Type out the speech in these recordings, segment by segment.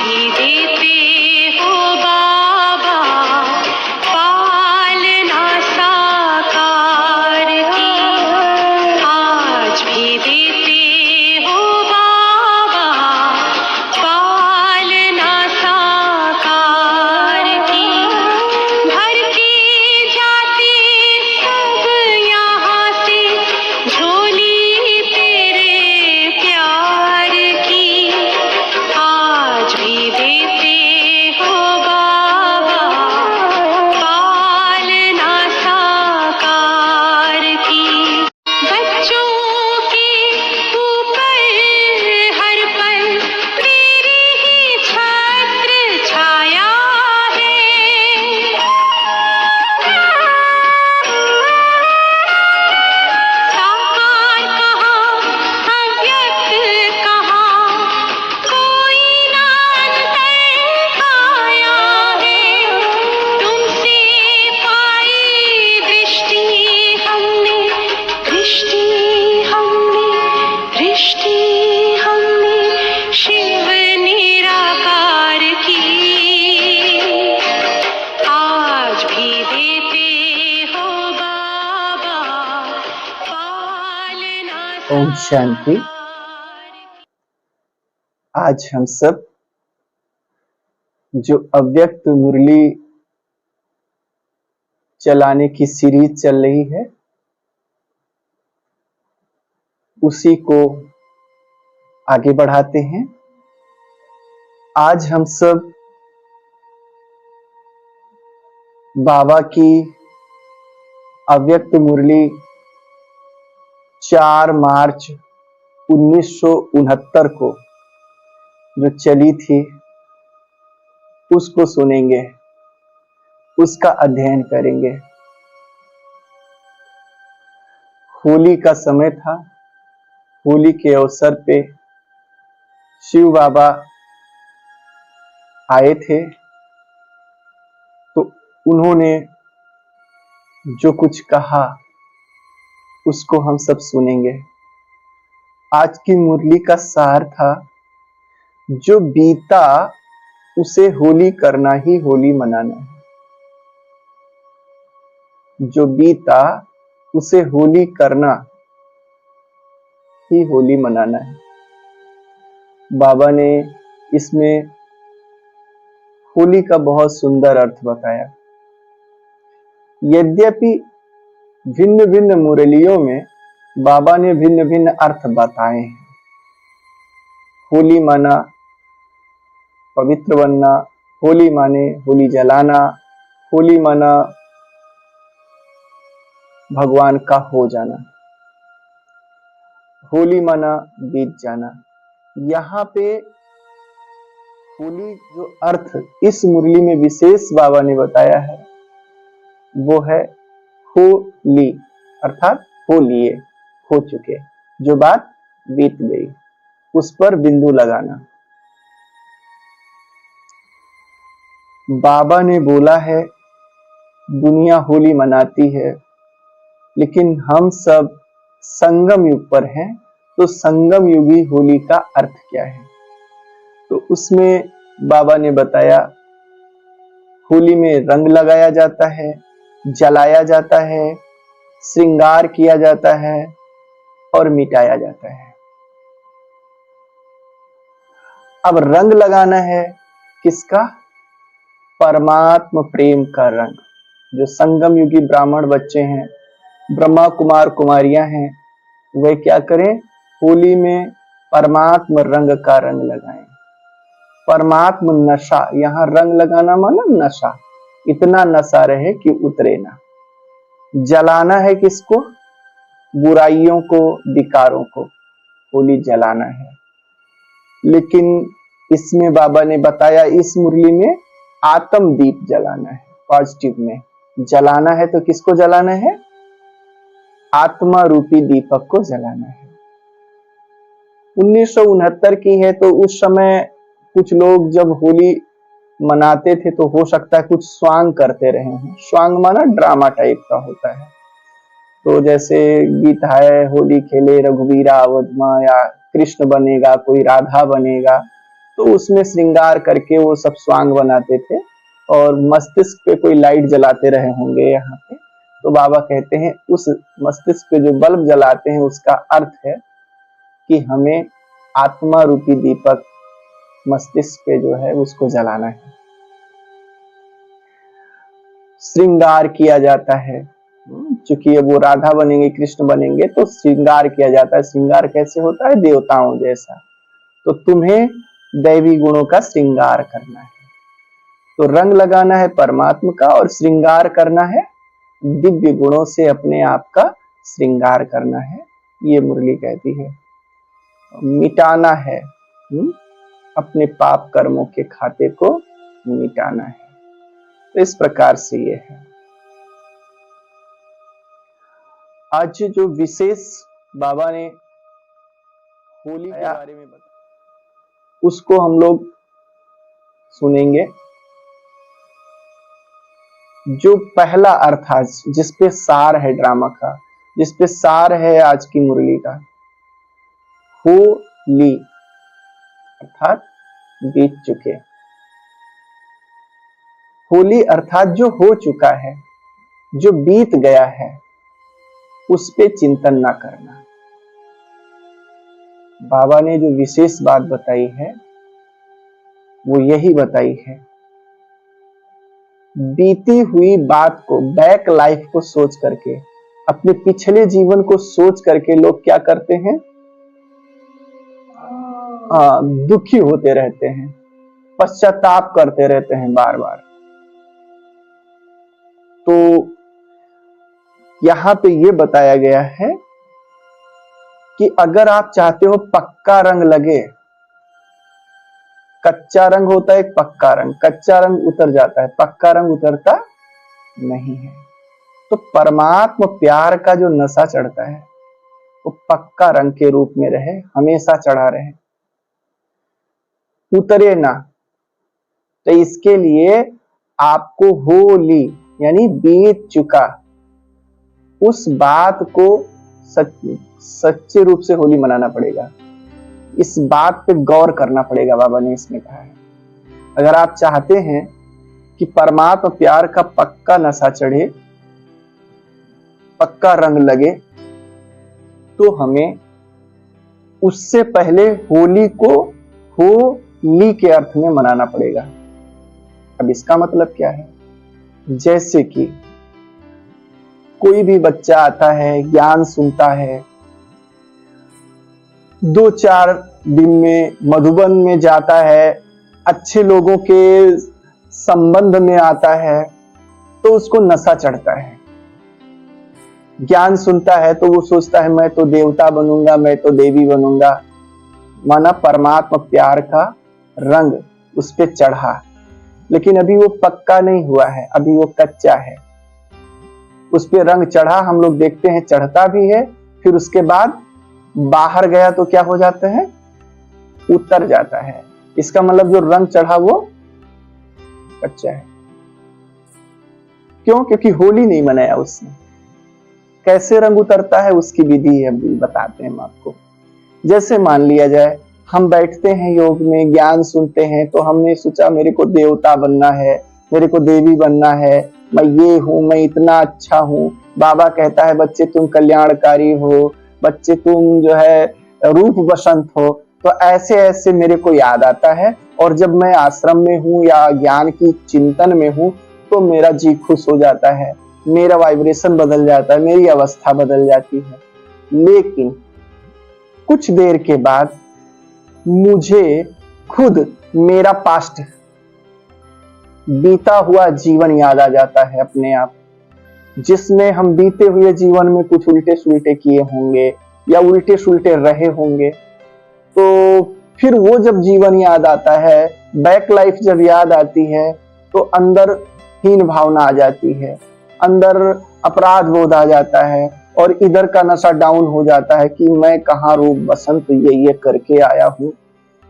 भी देते हो बाबा पालना साकार की, आज भी देते हो बाबा पालना साकार की। भर के जाते सब यहाँ से झोली तेरे प्यार की, आज भी देते हो बाबा पालना साकार की। बच्चों के ऊपर हर पल तेरी ही छत्र छाया है। साकार कहाँ अव्यक्त कहाँ, कोई ना अंतर आया है। तुमसे पाई दृष्टि हमने, दृष्टि हमने, दृष्टि हमने शिव निराकार की, आज भी देते हो बाबा पालना ओम शांति। साकार। आज हम सब जो अव्यक्त मुरली चलाने की सीरीज चल रही है उसी को आगे बढ़ाते हैं। आज हम सब बाबा की अव्यक्त मुरली 4 मार्च 1969 को जो चली थी उसको सुनेंगे, उसका अध्ययन करेंगे। होली का समय था। होली के अवसर पे शिव बाबा आए थे, तो उन्होंने जो कुछ कहा उसको हम सब सुनेंगे। आज की मुरली का सार था, जो बीता उसे होली करना ही होली मनाना है। जो बीता उसे होली करना ही होली मनाना है। बाबा ने इसमें होली का बहुत सुंदर अर्थ बताया। यद्यपि भिन्न भिन्न मुरलियों में बाबा ने भिन्न भिन्न अर्थ बताए हैं। होली माना पवित्र बनना, होली माने होली जलाना, होली माना भगवान का हो जाना, होली माना बीत जाना। यहाँ पे होली जो अर्थ इस मुरली में विशेष बाबा ने बताया है वो है होली, अर्थात हो लिए, हो चुके, जो बात बीत गई उस पर बिंदु लगाना। बाबा ने बोला है दुनिया होली मनाती है, लेकिन हम सब संगम युग पर हैं, तो संगम युगी होली का अर्थ क्या है? तो उसमें बाबा ने बताया होली में रंग लगाया जाता है, जलाया जाता है, श्रृंगार किया जाता है और मिटाया जाता है। अब रंग लगाना है किसका? परमात्म प्रेम का रंग। जो संगम युगी ब्राह्मण बच्चे हैं, ब्रह्मा कुमार कुमारियां हैं, वे क्या करें? होली में परमात्म रंग का रंग लगाएं। परमात्म नशा, यहाँ रंग लगाना माना नशा, इतना नशा रहे कि उतरे ना। जलाना है किसको? बुराइयों को, विकारों को होली जलाना है। लेकिन इसमें बाबा ने बताया इस मुरली में आत्म दीप जलाना है। पॉजिटिव में जलाना है तो किसको जलाना है? आत्मा रूपी दीपक को जलाना है। 1969 की है, तो उस समय कुछ लोग जब होली मनाते थे तो हो सकता है कुछ स्वांग करते रहे हों। स्वांग माना ड्रामा टाइप का होता है। तो जैसे गीत है होली खेले रघुवीरा अवध मां, या कृष्ण बनेगा कोई राधा बनेगा, तो उसमें श्रृंगार करके वो सब स्वांग बनाते थे और मस्तिष्क पे कोई लाइट जलाते रहे होंगे यहाँ पे। तो बाबा कहते हैं उस मस्तिष्क पे जो बल्ब जलाते हैं उसका अर्थ है कि हमें आत्मा रूपी दीपक मस्तिष्क पे जो है उसको जलाना है। श्रृंगार किया जाता है, चूंकि अब वो राधा बनेंगे कृष्ण बनेंगे तो श्रृंगार किया जाता है। श्रृंगार कैसे होता है? देवताओं जैसा। तो तुम्हें दैवी गुणों का श्रृंगार करना है। तो रंग लगाना है परमात्मा का और श्रृंगार करना है दिव्य गुणों से अपने आप का श्रृंगार करना है, ये मुरली कहती है। मिटाना है अपने पाप कर्मों के खाते को मिटाना है। तो इस प्रकार से ये है। आज जो विशेष बाबा ने होली के बारे में बताया उसको हम लोग सुनेंगे। जो पहला अर्थ आज जिसपे सार है ड्रामा का, जिसपे सार है आज की मुरली का, होली अर्थात बीत चुके। होली अर्थात जो हो चुका है, जो बीत गया है, उस पे चिंतन ना करना। बाबा ने जो विशेष बात बताई है वो यही बताई है। बीती हुई बात को, बैक लाइफ को सोच करके, अपने पिछले जीवन को सोच करके लोग क्या करते हैं? दुखी होते रहते हैं, पश्चाताप करते रहते हैं बार बार। तो यहां पे ये बताया गया है कि अगर आप चाहते हो पक्का रंग लगे, कच्चा रंग होता है एक पक्का रंग, कच्चा रंग उतर जाता है, पक्का रंग उतरता नहीं है। तो परमात्मा प्यार का जो नशा चढ़ता है वो पक्का रंग के रूप में रहे, हमेशा चढ़ा रहे, उतरे ना। तो इसके लिए आपको होली यानी बीत चुका उस बात को सच्चे रूप से होली मनाना पड़ेगा। इस बात पे गौर करना पड़ेगा, बाबा ने इसमें कहा है। अगर आप चाहते हैं कि परमात्मा प्यार का पक्का नशा चढ़े, पक्का रंग लगे, तो हमें उससे पहले होली को होली के अर्थ में मनाना पड़ेगा। अब इसका मतलब क्या है? जैसे कि कोई भी बच्चा आता है, ज्ञान सुनता है, 2-4 दिन में मधुबन में जाता है, अच्छे लोगों के संबंध में आता है, तो उसको नशा चढ़ता है। ज्ञान सुनता है तो वो सोचता है मैं तो देवता बनूंगा, मैं तो देवी बनूंगा। माना परमात्मा प्यार का रंग उस पे चढ़ा, लेकिन अभी वो पक्का नहीं हुआ है, अभी वो कच्चा है। उस पे रंग चढ़ा, हम लोग देखते हैं चढ़ता भी है, फिर उसके बाद बाहर गया तो क्या हो जाता है? उतर जाता है। इसका मतलब जो रंग चढ़ा वो कच्चा है। क्यों? क्योंकि होली नहीं मनाया उसने। कैसे रंग उतरता है उसकी विधि है, बताते हैं हम आपको। जैसे मान लिया जाए हम बैठते हैं योग में, ज्ञान सुनते हैं, तो हमने सोचा मेरे को देवता बनना है, मेरे को देवी बनना है, मैं ये हूं, मैं इतना अच्छा हूं। बाबा कहता है बच्चे तुम कल्याणकारी हो, बच्चे तुम जो है रूप बसंत हो। तो ऐसे ऐसे मेरे को याद आता है, और जब मैं आश्रम में हूँ या ज्ञान की चिंतन में हूँ तो मेरा जी खुश हो जाता है, मेरा वाइब्रेशन बदल जाता है, मेरी अवस्था बदल जाती है। लेकिन कुछ देर के बाद मुझे खुद मेरा पास्ट बीता हुआ जीवन याद आ जाता है अपने आप, जिसमें हम बीते हुए जीवन में कुछ उल्टे सुल्टे किए होंगे या उल्टे सुल्टे रहे होंगे। तो फिर वो जब जीवन याद आता है, बैक लाइफ जब याद आती है, तो अंदर हीन भावना आ जाती है, अंदर अपराध बोध आ जाता है, और इधर का नशा डाउन हो जाता है कि मैं कहाँ रूप बसंत ये करके आया हूँ,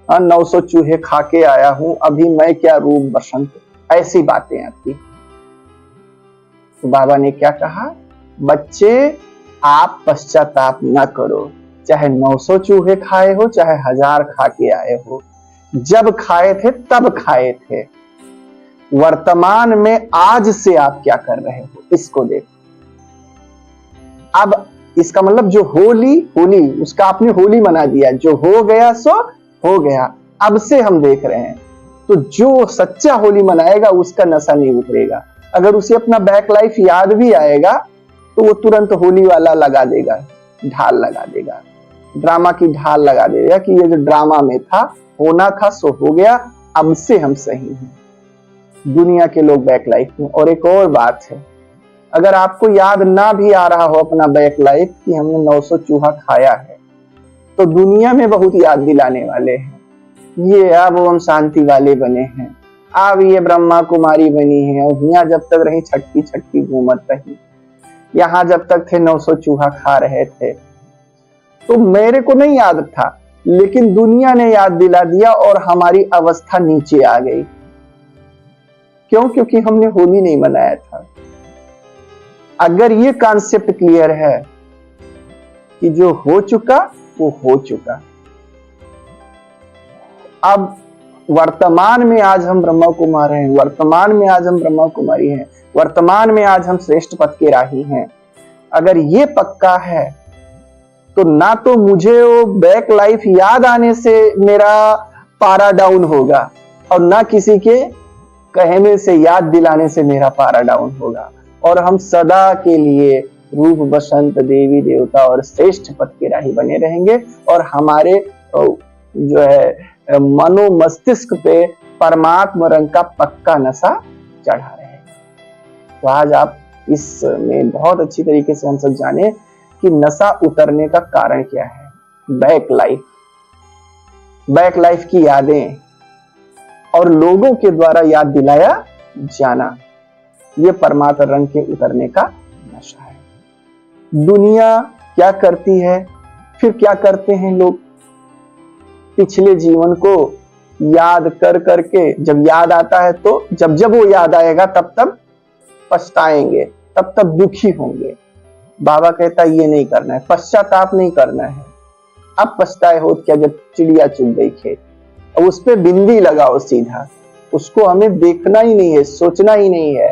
900 चूहे खा के आया हूँ, अभी मैं क्या रूप बसंत। ऐसी बातें आती। तो बाबा ने क्या कहा? बच्चे आप पश्चाताप न करो, चाहे 900 चूहे खाए हो, चाहे 1000 खा के आए हो, जब खाए थे तब खाए थे। वर्तमान में आज से आप क्या कर रहे हो, इसको देखो। अब इसका मतलब जो होली उसका आपने होली मना दिया, जो हो गया सो हो गया, अब से हम देख रहे हैं। तो जो सच्चा होली मनाएगा उसका नशा नहीं उतरेगा। अगर उसे अपना बैक लाइफ याद भी आएगा तो वो तुरंत होली वाला लगा देगा, ढाल लगा देगा, ड्रामा की ढाल लगा देगा कि ये जो ड्रामा में था, होना था सो हो गया, अब से हम सही हैं। दुनिया के लोग बैक लाइफ में। और एक और बात है, अगर आपको याद ना भी आ रहा हो अपना बैक लाइफ कि हमने 900 चूहा खाया है, तो दुनिया में बहुत याद दिलाने वाले हैं। ये अब हम शांति वाले बने हैं, अब ये ब्रह्मा कुमारी बनी है, यहाँ जब तक रही छटकी छटकी घूमत रही, यहाँ जब तक थे 900 चूहा खा रहे थे। तो मेरे को नहीं याद था, लेकिन दुनिया ने याद दिला दिया और हमारी अवस्था नीचे आ गई। क्यों? क्योंकि हमने होली नहीं मनाया था। अगर ये कॉन्सेप्ट क्लियर है कि जो हो चुका वो हो चुका, अब वर्तमान में आज हम ब्रह्मा कुमार हैं, वर्तमान में आज हम ब्रह्मा कुमारी हैं, वर्तमान में आज हम श्रेष्ठ पद के राही हैं। अगर ये पक्का है तो ना तो मुझे वो बैक लाइफ याद आने से मेरा पारा डाउन होगा, और ना किसी के कहने से याद दिलाने से मेरा पारा डाउन होगा, और हम सदा के लिए रूप बसंत देवी देवता और श्रेष्ठ पद के राही बने रहेंगे, और हमारे जो है मनो मस्तिष्क पे परमात्मा रंग का पक्का नशा चढ़ा रहेगा। तो आज आप इसमें बहुत अच्छी तरीके से हम सब जाने कि नशा उतरने का कारण क्या है। बैक लाइफ की यादें और लोगों के द्वारा याद दिलाया जाना, ये परमात्मा रंग के उतरने का नशा है। दुनिया क्या करती है, फिर क्या करते हैं लोग, पिछले जीवन को याद कर करके जब याद आता है तो जब वो याद आएगा तब पछताएंगे, तब दुखी होंगे। बाबा कहता है ये नहीं करना है, पश्चाताप नहीं करना है। अब पछताए हो क्या जब चिड़िया चुग गई खेत, अब उस पे बिंदी लगाओ सीधा, उसको हमें देखना ही नहीं है, सोचना ही नहीं है।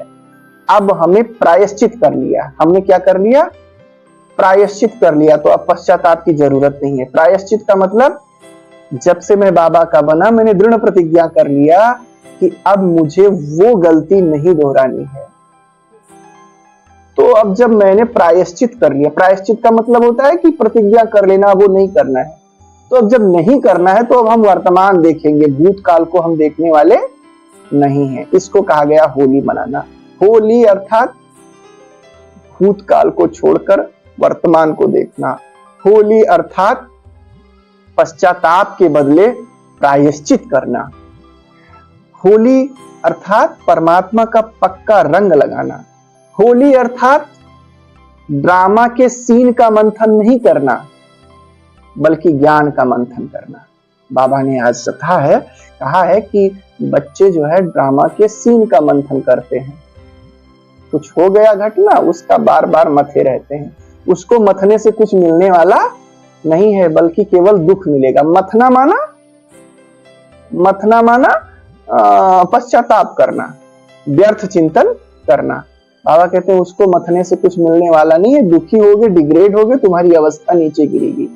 अब हमें प्रायश्चित कर लिया, हमने क्या कर लिया, प्रायश्चित कर लिया, तो अब पश्चाताप की जरूरत नहीं है। प्रायश्चित का मतलब जब से मैं बाबा का बना मैंने दृढ़ प्रतिज्ञा कर लिया कि अब मुझे वो गलती नहीं दोहरानी है। तो अब जब मैंने प्रायश्चित कर लिया, प्रायश्चित का मतलब होता है कि प्रतिज्ञा कर लेना, वो नहीं करना है। तो अब जब नहीं करना है तो अब हम वर्तमान देखेंगे, भूतकाल को हम देखने वाले नहीं है। इसको कहा गया होली मनाना। होली अर्थात भूतकाल को छोड़कर वर्तमान को देखना। होली अर्थात पश्चाताप के बदले प्रायश्चित करना। होली अर्थात परमात्मा का पक्का रंग लगाना। होली अर्थात ड्रामा के सीन का मंथन नहीं करना, बल्कि ज्ञान का मंथन करना। बाबा ने आज कहा है कि बच्चे जो है ड्रामा के सीन का मंथन करते हैं। कुछ हो गया घटना, उसका बार बार मथे रहते हैं। उसको मथने से कुछ मिलने वाला नहीं है, बल्कि केवल दुख मिलेगा। मथना माना पश्चाताप करना, व्यर्थ चिंतन करना। बाबा कहते हैं उसको मथने से कुछ मिलने वाला नहीं है, दुखी होगे, डिग्रेड होगे, तुम्हारी अवस्था नीचे गिरेगी।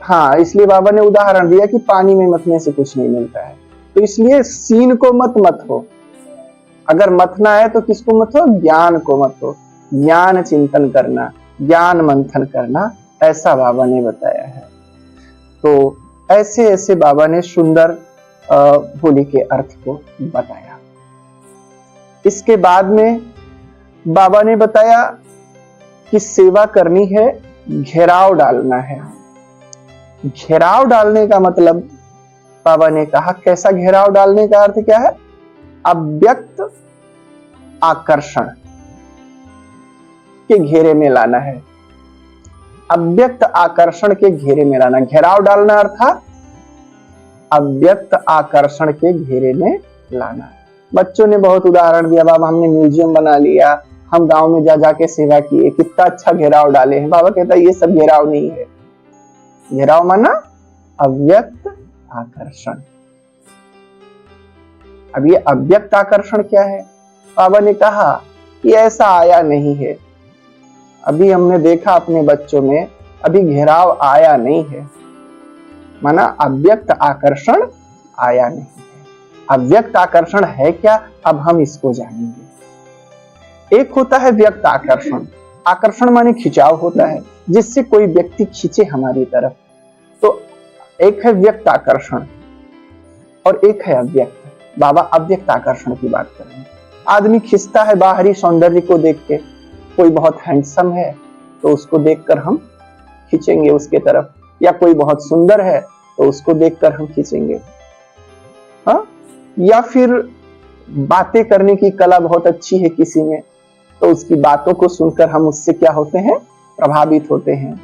हाँ, इसलिए बाबा ने उदाहरण दिया कि पानी में मथने से कुछ नहीं मिलता है। तो इसलिए सीन को मत हो। अगर मथना है तो किसको मत हो, ज्ञान को मत हो। ज्ञान चिंतन करना, ज्ञान मंथन करना, ऐसा बाबा ने बताया है। तो ऐसे ऐसे बाबा ने सुंदर होली के अर्थ को बताया। इसके बाद में बाबा ने बताया कि सेवा करनी है, घेराव डालना है। घेराव डालने का मतलब बाबा ने कहा, कैसा घेराव डालने का अर्थ क्या है, अव्यक्त आकर्षण के घेरे में लाना है। अव्यक्त आकर्षण के घेरे में लाना, घेराव डालना अर्थात अव्यक्त आकर्षण के घेरे में लाना। बच्चों ने बहुत उदाहरण दिया, बाबा हमने म्यूजियम बना लिया, हम गांव में जा जाके सेवा किए, कितना अच्छा घेराव डाले हैं। बाबा कहता है ये सब घेराव नहीं है। घेराव माना अव्यक्त आकर्षण। अब ये अव्यक्त आकर्षण क्या है? बाबा ने कहा कि ऐसा आया नहीं है, अभी हमने देखा अपने बच्चों में, अभी घेराव आया नहीं है, माना अव्यक्त आकर्षण आया नहीं है। अव्यक्त आकर्षण है क्या, अब हम इसको जानेंगे। एक होता है व्यक्त आकर्षण, आकर्षण माने खिंचाव होता है, जिससे कोई व्यक्ति खींचे हमारी तरफ, तो एक है व्यक्त आकर्षण और एक है अव्यक्त। बाबा अव्यक्त आकर्षण की बात कर रहे हैं। आदमी खिंचता है बाहरी सौंदर्य को देख के, कोई बहुत हैंडसम है तो उसको देखकर हम खींचेंगे उसके तरफ, या कोई बहुत सुंदर है तो उसको देखकर हम खींचेंगे, हाँ। या फिर बातें करने की कला बहुत अच्छी है किसी में, तो उसकी बातों को सुनकर हम उससे क्या होते हैं, प्रभावित होते हैं।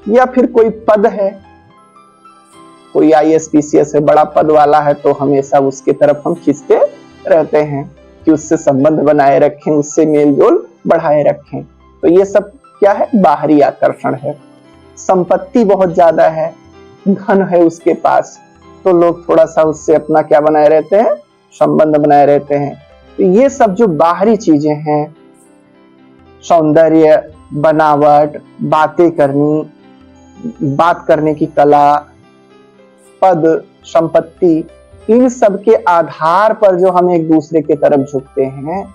या फिर कोई पद है, कोई IAS PCS है, बड़ा पद वाला है, तो हमेशा उसके तरफ हम खींचते रहते हैं कि उससे संबंध बनाए रखें, उससे मेल जोल बढ़ाए रखें। तो ये सब क्या है, बाहरी आकर्षण है। संपत्ति बहुत ज्यादा है, धन है उसके पास, तो लोग थोड़ा सा उससे अपना क्या बनाए रहते हैं, संबंध बनाए रहते हैं। तो ये सब जो बाहरी चीजें हैं, सौंदर्य, बनावट, बातें करनी, बात करने की कला, पद, संपत्ति, इन सब के आधार पर जो हम एक दूसरे के तरफ झुकते हैं,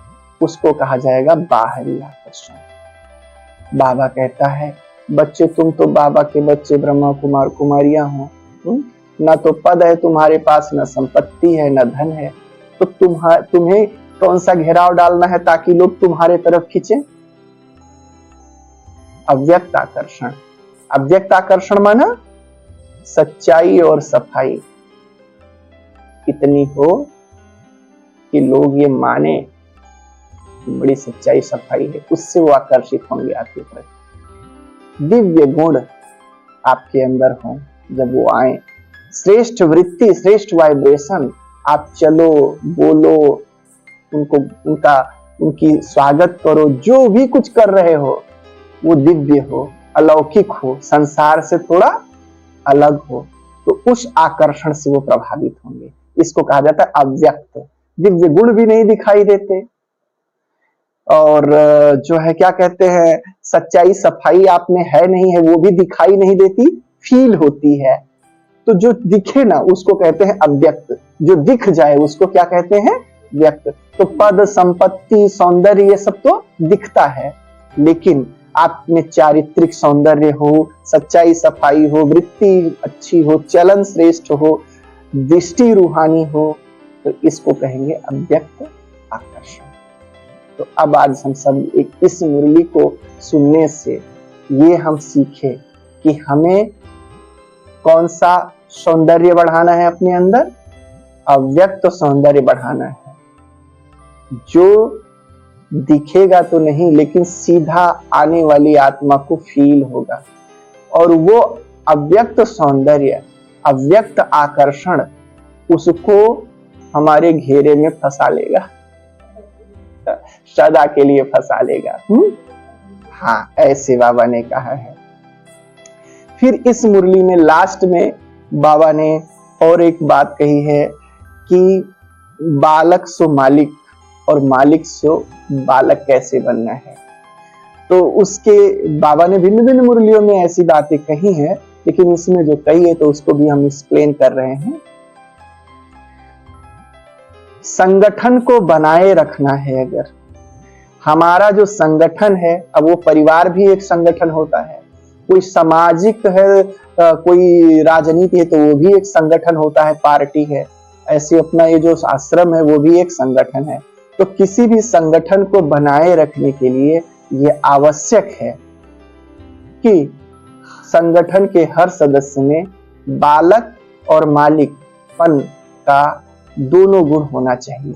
उसको कहा जाएगा बाहरी आकर्षण। बाबा कहता है, बच्चे तुम तो बाबा के बच्चे ब्रह्मा कुमार कुमारियां हो, ना तो पद है तुम्हारे पास, ना संपत्ति है, ना धन है, तो तुम्हें कौन सा घेराव डालना है ताकि लोग तुम्हारे तरफ खींचे? अव्यक्त आकर्षण। अव्यक्त आकर्षण माना सच्चाई और सफाई इतनी हो कि लोग ये माने बड़ी सच्चाई सफाई है, उससे वो आकर्षित होंगे आपके प्रति। दिव्य गुण आपके अंदर हो, जब वो आए, श्रेष्ठ वृत्ति, श्रेष्ठ वाइब्रेशन, आप चलो बोलो, उनकी स्वागत करो, जो भी कुछ कर रहे हो वो दिव्य हो, अलौकिक हो, संसार से थोड़ा अलग हो, तो उस आकर्षण से वो प्रभावित होंगे। इसको कहा जाता है अव्यक्त। दिव्य गुण भी नहीं दिखाई देते, और जो है क्या कहते हैं, सच्चाई सफाई आप में है नहीं है, वो भी दिखाई नहीं देती, फील होती है। तो जो दिखे ना उसको कहते हैं अव्यक्त, जो दिख जाए उसको क्या कहते हैं, व्यक्त। तो पद, संपत्ति, सौंदर्य, ये सब तो दिखता है, लेकिन आप में चारित्रिक सौंदर्य हो, सच्चाई सफाई हो, वृत्ति अच्छी हो, चलन श्रेष्ठ हो, दृष्टि रूहानी हो, तो इसको कहेंगे अव्यक्त आकर्षण। तो अब आज हम सब एक इस मुरली को सुनने से ये हम सीखे कि हमें कौन सा सौंदर्य बढ़ाना है अपने अंदर, अव्यक्त सौंदर्य बढ़ाना है, जो दिखेगा तो नहीं लेकिन सीधा आने वाली आत्मा को फील होगा, और वो अव्यक्त सौंदर्य, अव्यक्त आकर्षण उसको हमारे घेरे में फंसा लेगा, सदा के लिए फंसा लेगा। हाँ, ऐसे बाबा ने कहा है। फिर इस मुरली में लास्ट में बाबा ने और एक बात कही है कि बालक सो मालिक और मालिक सो बालक कैसे बनना है। तो उसके बाबा ने भिन्न भिन्न मुरलियों में ऐसी बातें कही हैं, लेकिन इसमें जो कही है तो उसको भी हम एक्सप्लेन कर रहे हैं। संगठन को बनाए रखना है, अगर हमारा जो संगठन है, अब वो परिवार भी एक संगठन होता है, कोई सामाजिक है, कोई राजनीति है तो वो भी एक संगठन होता है, पार्टी है, ऐसे अपना ये जो आश्रम है वो भी एक संगठन है। तो किसी भी संगठन को बनाए रखने के लिए ये आवश्यक है कि संगठन के हर सदस्य में बालक और मालिकपन का दोनों गुण होना चाहिए।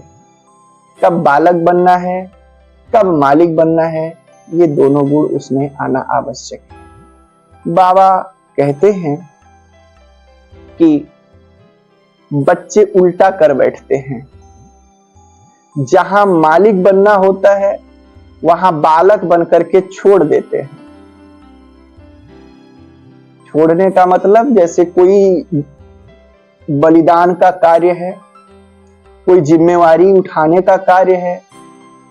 कब बालक बनना है, कब मालिक बनना है, ये दोनों गुण उसमें आना आवश्यक है। बाबा कहते हैं कि बच्चे उल्टा कर बैठते हैं, जहां मालिक बनना होता है वहां बालक बनकर के छोड़ देते हैं। छोड़ने का मतलब जैसे कोई बलिदान का कार्य है, कोई जिम्मेवारी उठाने का कार्य है,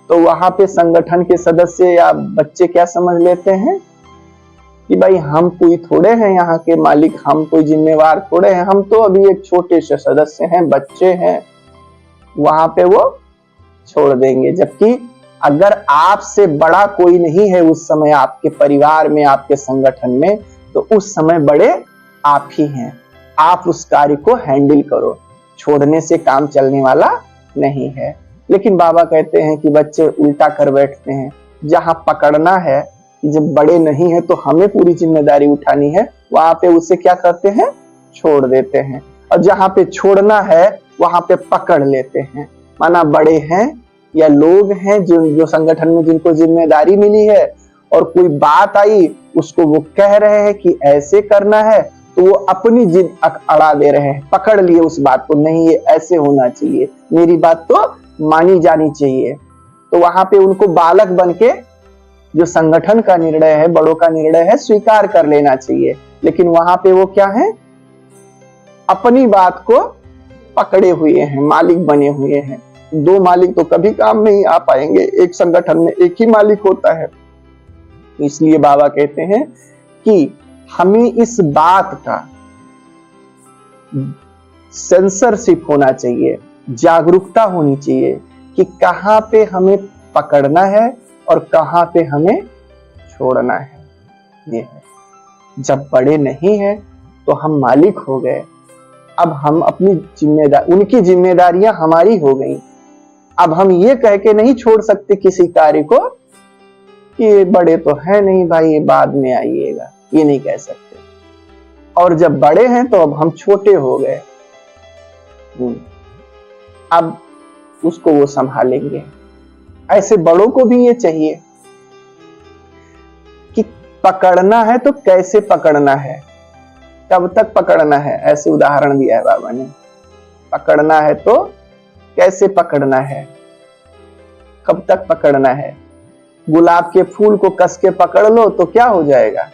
तो वहां पे संगठन के सदस्य या बच्चे क्या समझ लेते हैं कि भाई हम कोई थोड़े हैं यहाँ के मालिक, हम कोई जिम्मेवार थोड़े हैं, हम तो अभी एक छोटे से सदस्य हैं, बच्चे हैं, वहां पे वो छोड़ देंगे। जबकि अगर आपसे बड़ा कोई नहीं है उस समय आपके परिवार में, आपके संगठन में, तो उस समय बड़े आप ही हैं। आप उस कार्य को हैंडल करो, छोड़ने से काम चलने वाला नहीं है। लेकिन बाबा कहते हैं कि बच्चे उल्टा कर बैठते हैं, जहां पकड़ना है कि जब बड़े नहीं है तो हमें पूरी जिम्मेदारी उठानी है, वहां पे उसे क्या करते हैं, छोड़ देते हैं। और जहां पे छोड़ना है वहां पे पकड़ लेते हैं। माना बड़े हैं या लोग हैं जो संगठन में जिनको जिम्मेदारी मिली है, और कोई बात आई उसको वो कह रहे हैं कि ऐसे करना है, तो वो अपनी जिद अड़ा दे रहे हैं, पकड़ लिए उस बात को, नहीं ये ऐसे होना चाहिए, मेरी बात तो मानी जानी चाहिए। तो वहां पे उनको बालक बनके जो संगठन का निर्णय है, बड़ों का निर्णय है, स्वीकार कर लेना चाहिए। लेकिन वहां पे वो क्या है, अपनी बात को पकड़े हुए हैं, मालिक बने हुए हैं। दो मालिक तो कभी काम नहीं आ पाएंगे, एक संगठन में एक ही मालिक होता है। इसलिए बाबा कहते हैं कि हमें इस बात का सेंसरशिप होना चाहिए, जागरूकता होनी चाहिए कि कहां पे हमें पकड़ना है और कहां पे हमें छोड़ना है। ये है, जब बड़े नहीं हैं तो हम मालिक हो गए, अब हम अपनी उनकी जिम्मेदारियां हमारी हो गई। अब हम ये कह के नहीं छोड़ सकते किसी कार्य को कि ये बड़े तो है नहीं भाई, ये बाद में आइएगा, ये नहीं कह सकते। और जब बड़े हैं तो अब हम छोटे हो गए, अब उसको वो संभालेंगे। ऐसे बड़ों को भी ये चाहिए कि पकड़ना है तो कैसे पकड़ना है, कब तक पकड़ना है। ऐसे उदाहरण दिया है बाबा ने, पकड़ना है तो कैसे पकड़ना है, कब तक पकड़ना है। गुलाब के फूल को कस के पकड़ लो तो क्या हो जाएगा,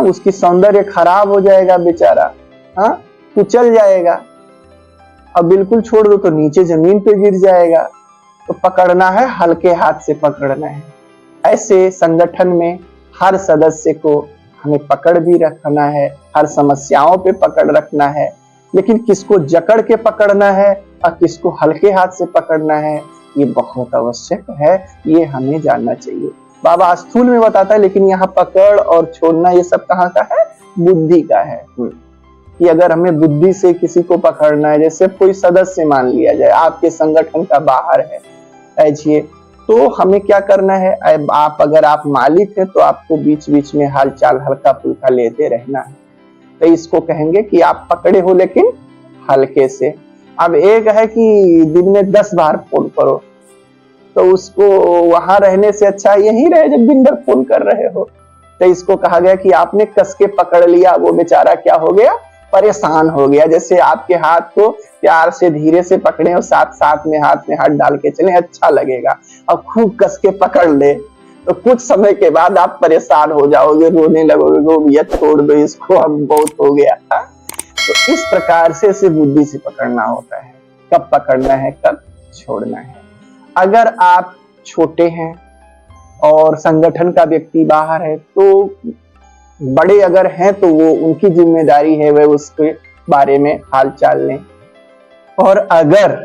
उसकी सौंदर्य खराब हो जाएगा बेचारा, कुचल जाएगा। अब बिल्कुल छोड़ दो तो नीचे जमीन पे गिर जाएगा। तो पकड़ना है, हल्के हाथ से पकड़ना है। ऐसे संगठन में हर सदस्य को हमें पकड़ भी रखना है, हर समस्याओं पे पकड़ रखना है। लेकिन किसको जकड़ के पकड़ना है और किसको हल्के हाथ से पकड़ना है, ये बहुत आवश्यक है, ये हमें जानना चाहिए। बाबा स्थूल में बताता है, लेकिन यहाँ पकड़ और छोड़ना ये सब कहाँ का है, बुद्धि का है। कि अगर हमें बुद्धि से किसी को पकड़ना है, जैसे कोई सदस्य मान लिया जाए आपके संगठन का बाहर है ऐजिए, तो हमें क्या करना है, आप अगर आप मालिक है तो आपको बीच बीच में हालचाल हल्का फुल्का लेते रहना है। तो इसको कहेंगे कि आप पकड़े हो लेकिन हल्के से। अब एक है कि दिन में 10 बार फोन करो, तो उसको वहां रहने से अच्छा यही रहे जब दिन भर फोन कर रहे हो। तो इसको कहा गया कि आपने कस के पकड़ लिया, वो बेचारा क्या हो गया, परेशान हो गया। जैसे आपके हाथ को प्यार से धीरे से पकड़े और साथ साथ में हाथ में हाथ डाल के चले, अच्छा लगेगा। अब खूब कस के पकड़ ले तो कुछ समय के बाद आप परेशान हो जाओगे, रोने लगोगे, गो भैया छोड़ दो इसको, अब बहुत हो गया। तो इस प्रकार से इसे बुद्धि से पकड़ना होता है, कब पकड़ना है, कब छोड़ना है। अगर आप छोटे हैं और संगठन का व्यक्ति बाहर है, तो बड़े अगर हैं तो वो उनकी जिम्मेदारी है, वह उसके बारे में हाल चाल लें। और अगर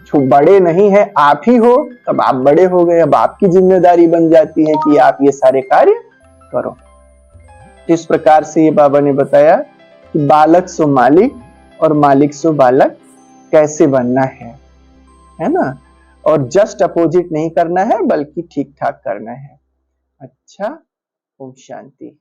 जो बड़े नहीं है आप ही हो, तब आप बड़े हो गए, अब आपकी जिम्मेदारी बन जाती है कि आप ये सारे कार्य करो। इस प्रकार से ये बाबा ने बताया कि बालक सो मालिक और मालिक सो बालक कैसे बनना है ना। और जस्ट अपोजिट नहीं करना है, बल्कि ठीक ठाक करना है। अच्छा, ओम शांति।